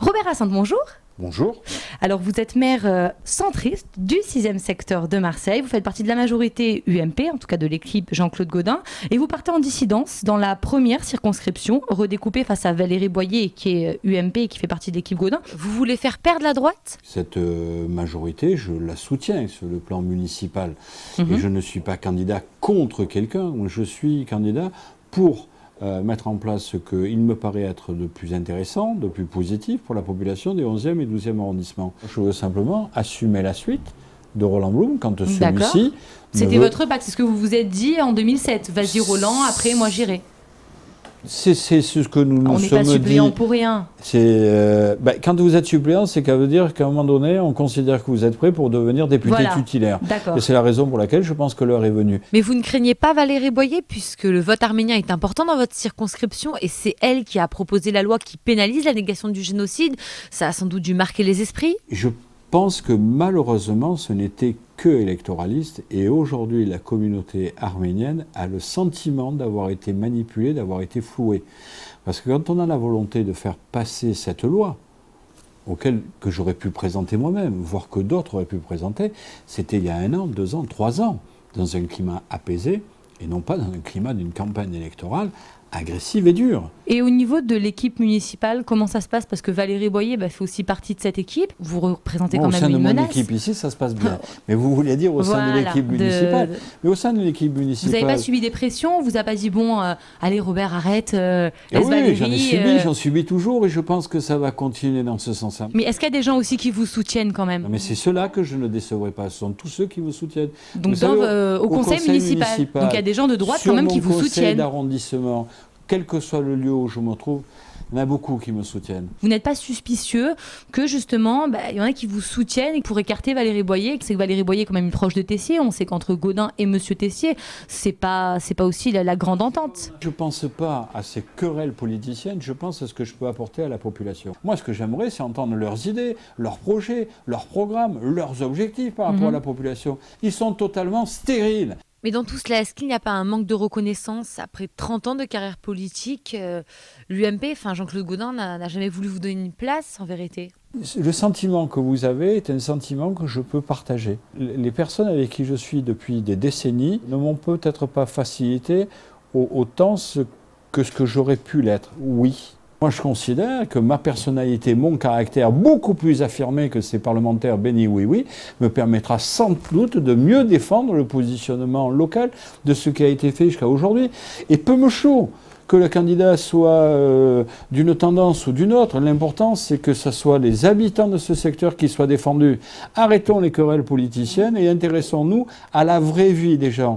Robert Hyacinthe, bonjour. Bonjour. Alors vous êtes maire centriste du 6e secteur de Marseille, vous faites partie de la majorité UMP, en tout cas de l'équipe Jean-Claude Gaudin, et vous partez en dissidence dans la première circonscription, redécoupée face à Valérie Boyer qui est UMP et qui fait partie de l'équipe Gaudin. Vous voulez faire perdre la droite? Cette majorité, je la soutiens sur le plan municipal. Et je ne suis pas candidat contre quelqu'un, je suis candidat pour mettre en place ce qu'il me paraît être de plus intéressant, de plus positif pour la population des 11e et 12e arrondissements. Je veux simplement assumer la suite de Roland Blum quand celui-ci... C'était votre pacte, c'est ce que vous vous êtes dit en 2007. Vas-y Roland, après moi j'irai. C'est ce que nous nous sommes dit. On n'est pas suppléant pour rien. Quand vous êtes suppléant, c'est qu'à veut dire qu'à un moment donné, on considère que vous êtes prêt pour devenir député tutélaire. Et c'est la raison pour laquelle je pense que l'heure est venue. Mais vous ne craignez pas Valérie Boyer, puisque le vote arménien est important dans votre circonscription et c'est elle qui a proposé la loi qui pénalise la négation du génocide. Ça a sans doute dû marquer les esprits. Je pense que malheureusement, ce n'était que électoraliste et aujourd'hui, la communauté arménienne a le sentiment d'avoir été manipulée, d'avoir été flouée. Parce que quand on a la volonté de faire passer cette loi, que j'aurais pu présenter moi-même, voire que d'autres auraient pu présenter, c'était il y a 1 an, 2 ans, 3 ans, dans un climat apaisé et non pas dans un climat d'une campagne électorale agressive et dure. Et au niveau de l'équipe municipale, comment ça se passe? Parce que Valérie Boyer fait aussi partie de cette équipe. Vous représentez quand même une menace. Au sein de mon équipe ici, ça se passe bien. Mais vous vouliez dire au sein de l'équipe municipale. Mais au sein de l'équipe municipale... Vous n'avez pas subi des pressions? On vous a pas dit, bon, allez Robert, arrête, laisse Valérie... Oui, j'en subis toujours et je pense que ça va continuer dans ce sens-là. Mais est-ce qu'il y a des gens aussi qui vous soutiennent quand même? Non, mais c'est ceux-là que je ne décevrai pas. Ce sont tous ceux qui me soutiennent. Donc au conseil municipal. Donc il y a des gens de droite quand même qui vous soutiennent. Sur mon conseil d'arrondissement, quel que soit le lieu où je me trouve, il y en a beaucoup qui me soutiennent. Vous n'êtes pas suspicieux que justement, il y en a qui vous soutiennent pour écarter Valérie Boyer? C'est que Valérie Boyer est quand même une proche de Tessier. On sait qu'entre Gaudin et Monsieur Tessier, c'est pas aussi la grande entente. Je ne pense pas à ces querelles politiciennes, je pense à ce que je peux apporter à la population. Moi, ce que j'aimerais, c'est entendre leurs idées, leurs projets, leurs programmes, leurs objectifs par rapport à la population. Ils sont totalement stériles. Mais dans tout cela, est-ce qu'il n'y a pas un manque de reconnaissance après 30 ans de carrière politique? L'UMP, Jean-Claude Gaudin n'a jamais voulu vous donner une place, en vérité. Le sentiment que vous avez est un sentiment que je peux partager. Les personnes avec qui je suis depuis des décennies ne m'ont peut-être pas facilité autant que ce que j'aurais pu l'être, oui. Moi, je considère que ma personnalité, mon caractère beaucoup plus affirmé que ces parlementaires bénis oui-oui, me permettra sans doute de mieux défendre le positionnement local de ce qui a été fait jusqu'à aujourd'hui. Et peu me chaud que le candidat soit d'une tendance ou d'une autre. L'important, c'est que ce soit les habitants de ce secteur qui soient défendus. Arrêtons les querelles politiciennes et intéressons-nous à la vraie vie des gens.